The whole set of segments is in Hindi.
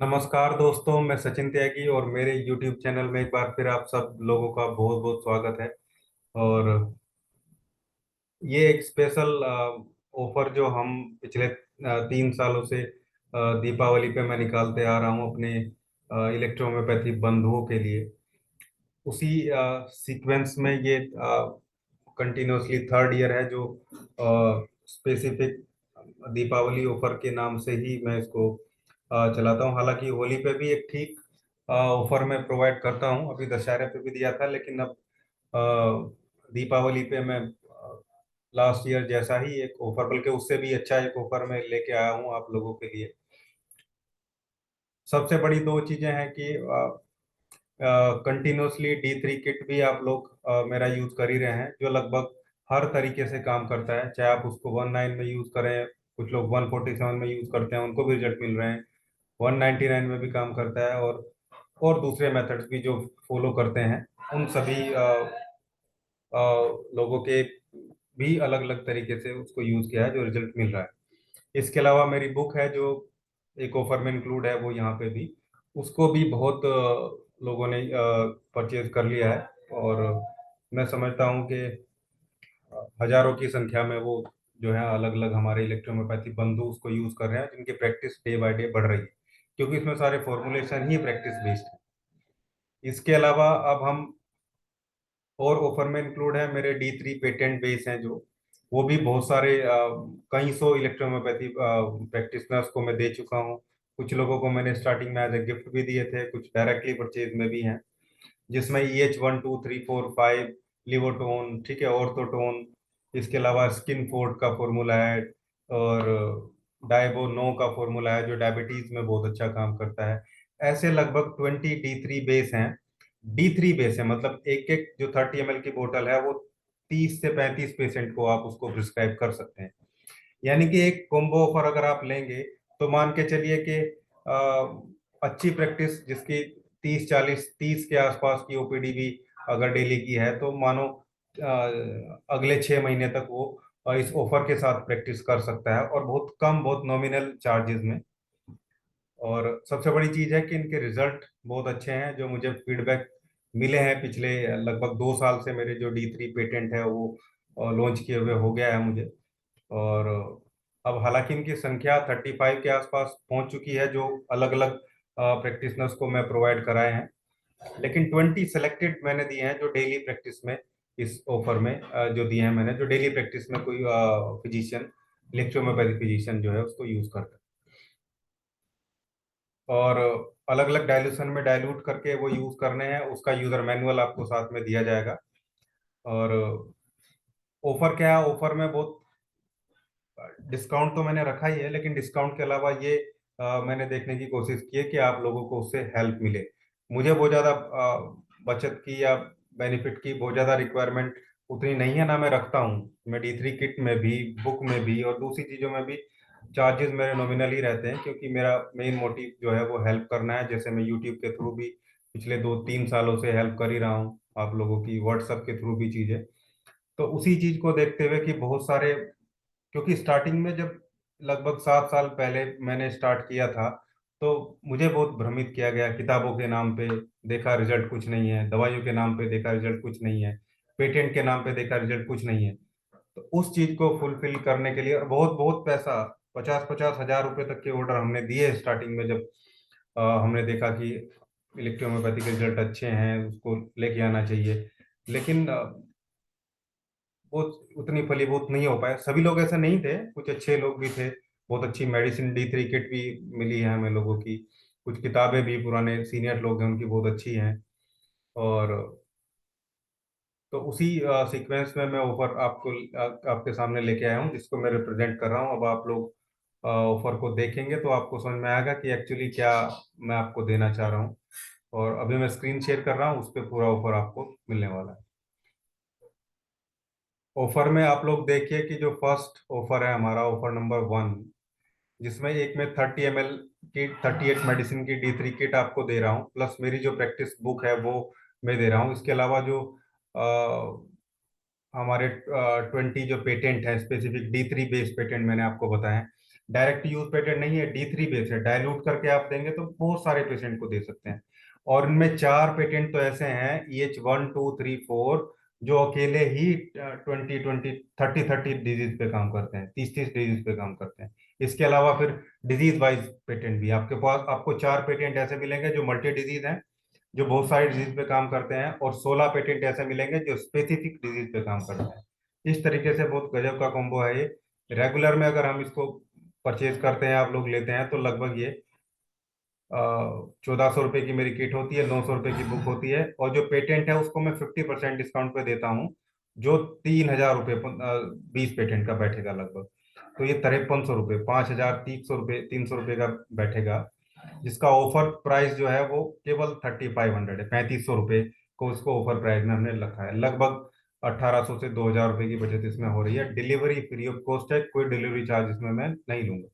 नमस्कार दोस्तों, मैं सचिन त्यागी और मेरे YouTube चैनल में एक बार फिर आप सब लोगों का बहुत बहुत स्वागत है। और ये एक स्पेशल ऑफर जो हम पिछले 3 सालों से दीपावली पे मैं निकालते आ रहा हूँ अपने इलेक्ट्रोहोम्योपैथी बंधुओं के लिए, उसी सीक्वेंस में ये कंटिन्यूसली थर्ड ईयर है जो स्पेसिफिक दीपावली ऑफर के नाम से ही मैं इसको चलाता हूँ। हालांकि होली पे भी एक ठीक ऑफर मैं प्रोवाइड करता हूँ, अभी दशहरे पे भी दिया था, लेकिन अब दीपावली पे मैं लास्ट ईयर जैसा ही एक ऑफर, बल्कि उससे भी अच्छा एक ऑफर मैं लेके आया हूँ आप लोगों के लिए। सबसे बड़ी दो चीजें हैं कि कंटिन्यूसली D3 किट भी आप लोग मेरा यूज कर ही रहे हैं, जो लगभग हर तरीके से काम करता है। चाहे आप उसको 19 में यूज करें, कुछ लोग 147 में यूज करते हैं, उनको भी रिजल्ट मिल रहे हैं। 199 में भी काम करता है, और दूसरे मेथड्स भी जो फॉलो करते हैं, उन सभी लोगों के भी अलग अलग तरीके से उसको यूज किया है, जो रिजल्ट मिल रहा है। इसके अलावा मेरी बुक है जो एक ऑफर में इंक्लूड है, वो यहाँ पे भी, उसको भी बहुत लोगों ने परचेज कर लिया है। और मैं समझता हूँ कि हजारों की संख्या में वो जो है अलग अलग हमारे इलेक्ट्रोहोम्योपैथी बंधु उसको यूज कर रहे हैं, जिनकी प्रैक्टिस डे बाय डे बढ़ रही है, क्योंकि इसमें सारे फॉर्मुलेशन ही प्रैक्टिस बेस्ड है। इसके अलावा अब हम और ऑफर में इंक्लूड है मेरे D3 पेटेंट बेस हैं, जो वो भी बहुत सारे कई सौ इलेक्ट्रोहोम्योपैथी प्रैक्टिशनर्स को मैं दे चुका हूँ। कुछ लोगों को मैंने स्टार्टिंग में एज ए गिफ्ट भी दिए थे, कुछ डायरेक्टली परचेज में भी हैं, जिसमें EH 1 2 3 4 5 लिवोटोन, ठीक है, ऑर्थोटोन, इसके अलावा स्किन फोर्ट का फॉर्मूला है, और डायबो नो का फॉर्मूला है जो डायबिटीज में बहुत अच्छा काम करता है। ऐसे लगभग 20 D3 बेस हैं। D3 बेस है मतलब एक एक जो 30 ml की बोतल है, वो 30 से 35 पेशेंट को आप उसको प्रिस्क्राइब कर सकते हैं। यानी कि एक कॉम्बो ऑफर अगर आप लेंगे, तो मान के चलिए कि अच्छी प्रैक्टिस जिसकी 30 40 30 के आसपास की ओपीडी भी अगर डेली की है, तो मानो अगले 6 महीने तक वो इस ऑफर के साथ प्रैक्टिस कर सकता है, और बहुत कम, बहुत नॉमिनल चार्जेस में। और सबसे बड़ी चीज है कि इनके रिजल्ट बहुत अच्छे हैं, जो मुझे फीडबैक मिले हैं पिछले लगभग 2 साल से। मेरे जो D3 पेटेंट है वो लॉन्च किए हुए हो गया है मुझे। और अब हालांकि इनकी संख्या 35 के आसपास पहुंच चुकी है, जो अलग अलग प्रैक्टिशनर्स को मैं प्रोवाइड कराए हैं, लेकिन 20 सेलेक्टेड मैंने दिए हैं जो डेली प्रैक्टिस में, इस ऑफर में जो दिए हैं मैंने, जो डेली प्रैक्टिस में कोई फिजिशियन, इलेक्ट्रोहोम्योपैथी फिजिशियन जो है उसको यूज करता है। और अलग अलग डाइल्यूशन में डाइल्यूट करके वो यूज करने हैं, उसका यूजर मैनुअल आपको साथ में दिया जाएगा। और ऑफर क्या है, ऑफर में बहुत डिस्काउंट तो मैंने रखा ही है, लेकिन डिस्काउंट के अलावा ये मैंने देखने की कोशिश की है कि आप लोगों को उससे हेल्प मिले। मुझे बहुत ज़्यादा बचत की या बेनिफिट की बहुत ज़्यादा रिक्वायरमेंट उतनी नहीं है, ना मैं रखता हूँ। मैं D3 किट में भी, बुक में भी, और दूसरी चीज़ों में भी चार्जेस मेरे नॉमिनल ही रहते हैं, क्योंकि मेरा मेन मोटिव जो है वो हेल्प करना है। जैसे मैं यूट्यूब के थ्रू भी पिछले 2 3 सालों से हेल्प कर ही रहा हूँ आप लोगों की, व्हाट्सएप के थ्रू भी चीज़ें। तो उसी चीज़ को देखते हुए कि बहुत सारे, क्योंकि स्टार्टिंग में जब लगभग 7 साल पहले मैंने स्टार्ट किया था, तो मुझे बहुत भ्रमित किया गया। किताबों के नाम पे देखा रिजल्ट कुछ नहीं है, दवाइयों के नाम पे देखा रिजल्ट कुछ नहीं है, पेटेंट के नाम पे देखा रिजल्ट कुछ नहीं है। तो उस चीज को फुलफिल करने के लिए, और बहुत बहुत पैसा, 50 50 हजार रुपए तक के ऑर्डर हमने दिए स्टार्टिंग में, जब हमने देखा कि इलेक्ट्रोहोम्योपैथी के रिजल्ट अच्छे हैं, उसको लेके आना चाहिए। लेकिन वो उतनी फलीभूत नहीं हो पाए। सभी लोग ऐसे नहीं थे, कुछ अच्छे लोग भी थे। बहुत अच्छी मेडिसिन D3 किट भी मिली है हमें लोगों की, कुछ किताबें भी पुराने सीनियर लोग हैं उनकी बहुत अच्छी हैं। और तो उसी सीक्वेंस में मैं ऑफर आपको आपके सामने लेके आया हूँ, जिसको मैं रिप्रेजेंट कर रहा हूँ। अब आप लोग ऑफर को देखेंगे तो आपको समझ में आएगा कि एक्चुअली क्या मैं आपको देना चाह रहा हूँ। और अभी मैं स्क्रीन शेयर कर रहा हूँ, उस पर पूरा ऑफर आपको मिलने वाला है। ऑफर में आप लोग देखिए कि जो फर्स्ट ऑफर है हमारा, ऑफर नंबर 1, जिसमें एक में 30 ml की 38 मेडिसिन की D3 किट आपको दे रहा हूँ, प्लस मेरी जो प्रैक्टिस बुक है वो मैं दे रहा हूँ। इसके अलावा जो हमारे 20 जो पेटेंट है, स्पेसिफिक D3 बेस्ड पेटेंट मैंने आपको बताया, डायरेक्ट यूज पेटेंट नहीं है, D3 बेस है, डायल्यूट करके आप देंगे तो बहुत सारे पेशेंट को दे सकते हैं। और इनमें 4 पेटेंट तो ऐसे हैं, EH1 2 3 4, जो अकेले ही 20 20 30 30 डिजीज पे काम करते हैं, 30 30 डिजीज पे काम करते हैं। इसके अलावा फिर डिजीज वाइज पेटेंट भी आपके पास, आपको 4 पेटेंट ऐसे मिलेंगे जो मल्टी डिजीज हैं, जो बहुत सारी डिजीज पे काम करते हैं, और 16 पेटेंट ऐसे मिलेंगे जो स्पेसिफिक डिजीज पे काम करते हैं। इस तरीके से बहुत गजब का कॉम्बो है ये। रेगुलर में अगर हम इसको परचेज करते हैं, आप लोग लेते हैं, तो लगभग ये 1400 रुपये की मेरी किट होती है, 900 रुपये की बुक होती है, और जो पेटेंट है उसको मैं 50% डिस्काउंट पे देता हूँ, जो 3000 रुपये 20 पेटेंट का बैठेगा लगभग। तो ये 5300 रुपये, 5300 रुपये, 300 रुपये का बैठेगा, जिसका ऑफर प्राइस जो है वो केवल 3500 है, 3500 रुपये को उसको ऑफर प्राइस में हमने रखा है। लगभग 1800 से 2000 रुपये की बचत इसमें हो रही है। डिलीवरी फ्री ऑफ कॉस्ट है, कोई डिलीवरी चार्ज इसमें मैं नहीं लूंगा।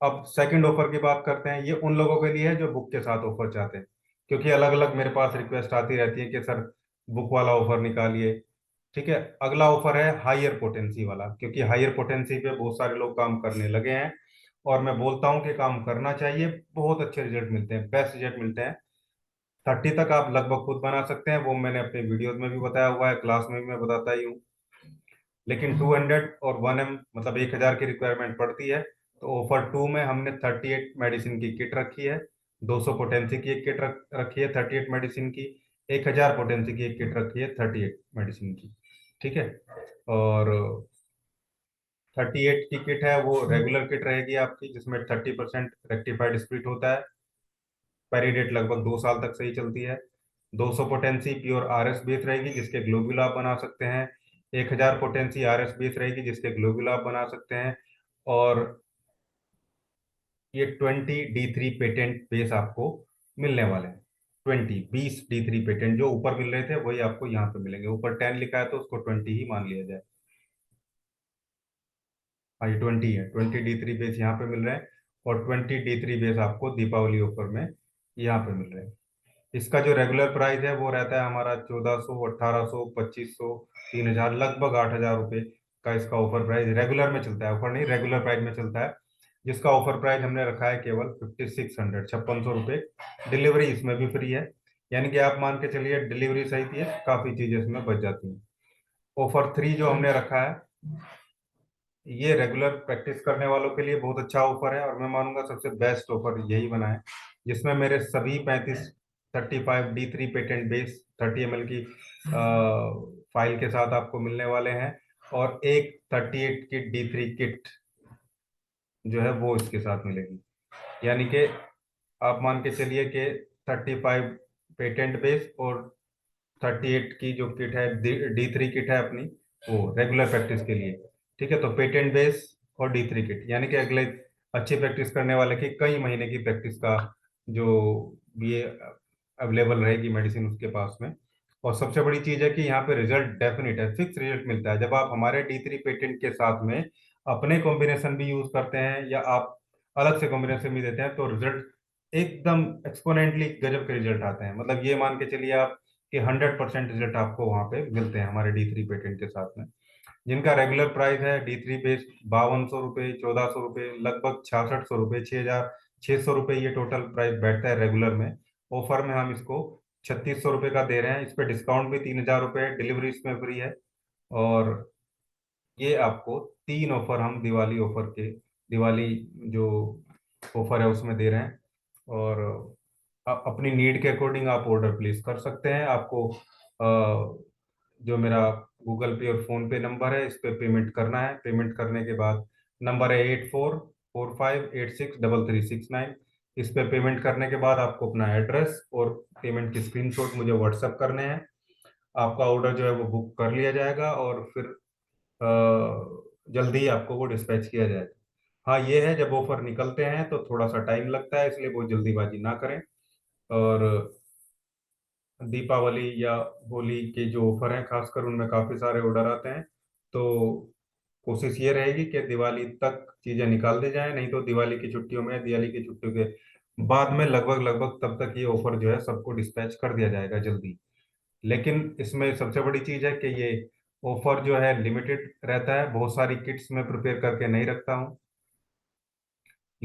अब सेकंड ऑफर की बात करते हैं। ये उन लोगों के लिए है जो बुक के साथ ऑफर चाहते हैं, क्योंकि अलग अलग मेरे पास रिक्वेस्ट आती रहती है कि सर बुक वाला ऑफर निकालिए। ठीक है, अगला ऑफर है हायर पोटेंसी वाला, क्योंकि हायर पोटेंसी पे बहुत सारे लोग काम करने लगे हैं, और मैं बोलता हूँ कि काम करना चाहिए, बहुत अच्छे रिजल्ट मिलते हैं, बेस्ट रिजल्ट मिलते हैं। 30 तक आप लगभग खुद बना सकते हैं, वो मैंने अपने वीडियोज में भी बताया हुआ है, क्लास में भी मैं बताता ही हूँ। लेकिन 200 और 1M मतलब 1000 की रिक्वायरमेंट पड़ती है। तो ऑफर 2 में हमने 38 मेडिसिन की किट रखी है, 200 पोटेंसी की एक किट रखी है 38 मेडिसिन की, 1000 पोटेंसी की एक किट रखी है 38 मेडिसिन की। ठीक है, और 38 की किट है वो रेगुलर किट रहेगी आपकी, जिसमें 30% रेक्टिफाइड स्प्लिट होता है, पेरिडेट लगभग 2 साल तक सही चलती है। 200 पोटेंसी प्योर RS बेस रहेगी, जिसके ग्लोब्यूल आप बना सकते हैं। 1000 पोटेंसी RS बेस रहेगी, जिसके ग्लोब्यूल आप बना सकते हैं। और ये 20 D3 पेटेंट बेस आपको मिलने वाले हैं। 20 20 D3 पेटेंट जो ऊपर मिल रहे थे वही आपको यहाँ पे मिलेंगे। ऊपर 10 लिखा है तो उसको 20 ही मान लिया जाए। हाँ, ये 20 है, 20 D3 बेस यहाँ पे मिल रहे हैं, और 20 D3 बेस आपको दीपावली ऑफर में यहाँ पे मिल रहे हैं। इसका जो रेगुलर प्राइस है वो रहता है हमारा 1400, 1800, 2500, 3000, लगभग 8000 रुपये का इसका ऑफर प्राइस रेगुलर में चलता है। ऑफर नहीं, रेगुलर प्राइस में चलता है, जिसका ऑफर प्राइस हमने रखा है केवल 5600, 5600 रुपये। डिलीवरी इसमें भी फ्री है, यानी कि आप मान के चलिए डिलीवरी सहित ये काफ़ी चीज़ें इसमें बच जाती हैं। ऑफर 3 जो हमने रखा है, ये रेगुलर प्रैक्टिस करने वालों के लिए बहुत अच्छा ऑफर है, और मैं मानूंगा सबसे बेस्ट ऑफर यही बना है, जिसमें मेरे सभी 35 D3 पेटेंट बेस 30 ml की फाइल के साथ आपको मिलने वाले हैं, और एक 38 की D3 किट जो है वो इसके साथ मिलेगी। यानी कि आप मान के चलिए कि 35 पेटेंट बेस और 38 की जो किट है, D3 किट है अपनी, वो रेगुलर प्रैक्टिस के लिए। ठीक है, तो पेटेंट बेस और D3 किट, यानी कि अगले अच्छी प्रैक्टिस करने वाले की कई महीने की प्रैक्टिस का जो ये अवेलेबल रहेगी मेडिसिन उसके पास में। और सबसे बड़ी चीज है कि यहाँ पे रिजल्ट डेफिनेट है, फिक्स रिजल्ट मिलता है। जब आप हमारे D3 पेटेंट के साथ में अपने कॉम्बिनेशन भी यूज करते हैं, या आप अलग से कॉम्बिनेशन भी देते हैं, तो रिजल्ट एकदम एक्सपोनेंटली गजब के रिजल्ट आते हैं। मतलब ये मान के चलिए आप कि 100% रिजल्ट आपको वहां पे मिलते हैं हमारे D3 पेटेंट के साथ में, जिनका रेगुलर प्राइस है D3 बेस 5200 रुपये, 1400 रुपये, लगभग 6600 रुपये, 6600 रुपये ये टोटल प्राइस बैठता है रेगुलर में। ऑफर में हम इसको 3600 रुपये का दे रहे हैं, इस पे डिस्काउंट भी 3000 रुपये, डिलीवरी इसमें फ्री है। और ये आपको 3 ऑफर हम दिवाली ऑफर के, दिवाली जो ऑफर है उसमें दे रहे हैं। और अपनी नीड के अकॉर्डिंग आप ऑर्डर प्लेस कर सकते हैं। आपको जो मेरा गूगल पे और फोन पे नंबर है, इस पे पेमेंट करना है। पेमेंट करने के बाद नंबर है 8445863369। इस पे पेमेंट करने के बाद आपको अपना एड्रेस और पेमेंट की स्क्रीनशॉट मुझे व्हाट्सएप करने हैं। आपका ऑर्डर जो है वो बुक कर लिया जाएगा, और फिर जल्दी ही आपको वो डिस्पैच किया जाएगा। हाँ, ये है जब ऑफर निकलते हैं तो थोड़ा सा टाइम लगता है, इसलिए बहुत जल्दीबाजी ना करें। और दीपावली या होली के जो ऑफर हैं खासकर, उनमें काफ़ी सारे ऑर्डर आते हैं। तो कोशिश ये रहेगी कि दिवाली तक चीज़ें निकाल दी जाए, नहीं तो दिवाली की छुट्टियों में, दिवाली की छुट्टियों के बाद में लगभग लगभग तब तक ये ऑफर जो है सबको डिस्पैच कर दिया जाएगा जल्दी। लेकिन इसमें सबसे बड़ी चीज़ है कि ये ऑफर जो है लिमिटेड रहता है, बहुत सारी किट्स में प्रिपेयर करके नहीं रखता हूँ।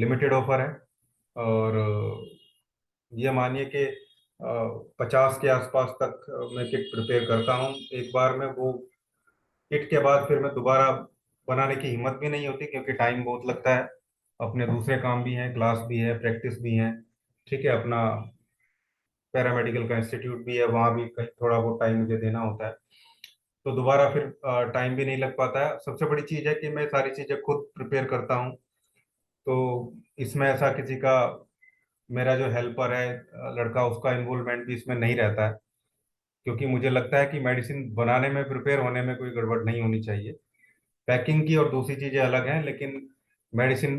लिमिटेड ऑफर है। और ये मानिए कि 50 के आसपास तक मैं किट प्रिपेयर करता हूँ एक बार में। वो किट के बाद फिर मैं दोबारा बनाने की हिम्मत भी नहीं होती, क्योंकि टाइम बहुत लगता है। अपने दूसरे काम भी हैं, क्लास भी है, प्रैक्टिस भी है, ठीक है, अपना पैरामेडिकल का इंस्टीट्यूट भी है, वहाँ भी कहीं थोड़ा बहुत टाइम मुझे देना होता है। तो दोबारा फिर टाइम भी नहीं लग पाता है। सबसे बड़ी चीज़ है कि मैं सारी चीज़ें खुद प्रिपेयर करता हूँ। तो इसमें ऐसा किसी का, मेरा जो हेल्पर है लड़का, उसका इन्वॉल्वमेंट भी इसमें नहीं रहता है, क्योंकि मुझे लगता है कि मेडिसिन बनाने में, प्रिपेयर होने में कोई गड़बड़ नहीं होनी चाहिए। पैकिंग की और दूसरी चीज़ें अलग हैं, लेकिन मेडिसिन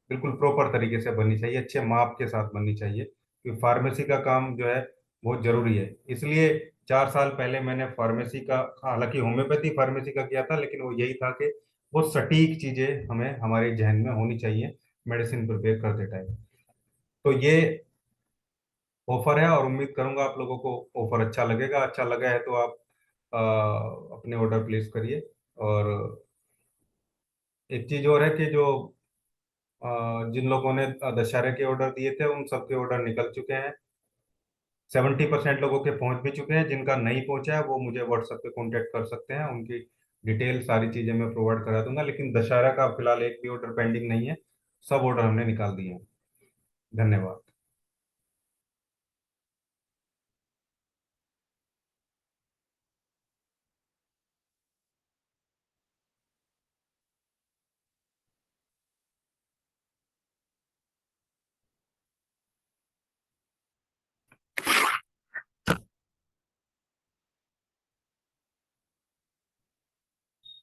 बिल्कुल प्रॉपर तरीके से बननी चाहिए, अच्छे माप के साथ बननी चाहिए, क्योंकि फार्मेसी का काम जो है बहुत जरूरी है। इसलिए 4 साल पहले मैंने फार्मेसी का, हालांकि होम्योपैथी फार्मेसी का किया था, लेकिन वो यही था कि बहुत सटीक चीजें हमें हमारे जहन में होनी चाहिए मेडिसिन प्रिपेयर करते टाइम। तो ये ऑफर है, और उम्मीद करूंगा आप लोगों को ऑफर अच्छा लगेगा। अच्छा लगा है तो आप अपने ऑर्डर प्लेस करिए। और एक चीज और है कि जो जिन लोगों ने दशहरे के ऑर्डर दिए थे, उन सबके ऑर्डर निकल चुके हैं। 70% लोगों के पहुंच भी चुके हैं। जिनका नहीं पहुंचा है वो मुझे व्हाट्सएप पे कांटेक्ट कर सकते हैं, उनकी डिटेल सारी चीजें मैं प्रोवाइड करा दूंगा। लेकिन दशहरा का फिलहाल एक भी ऑर्डर पेंडिंग नहीं है, सब ऑर्डर हमने निकाल दिए हैं। धन्यवाद।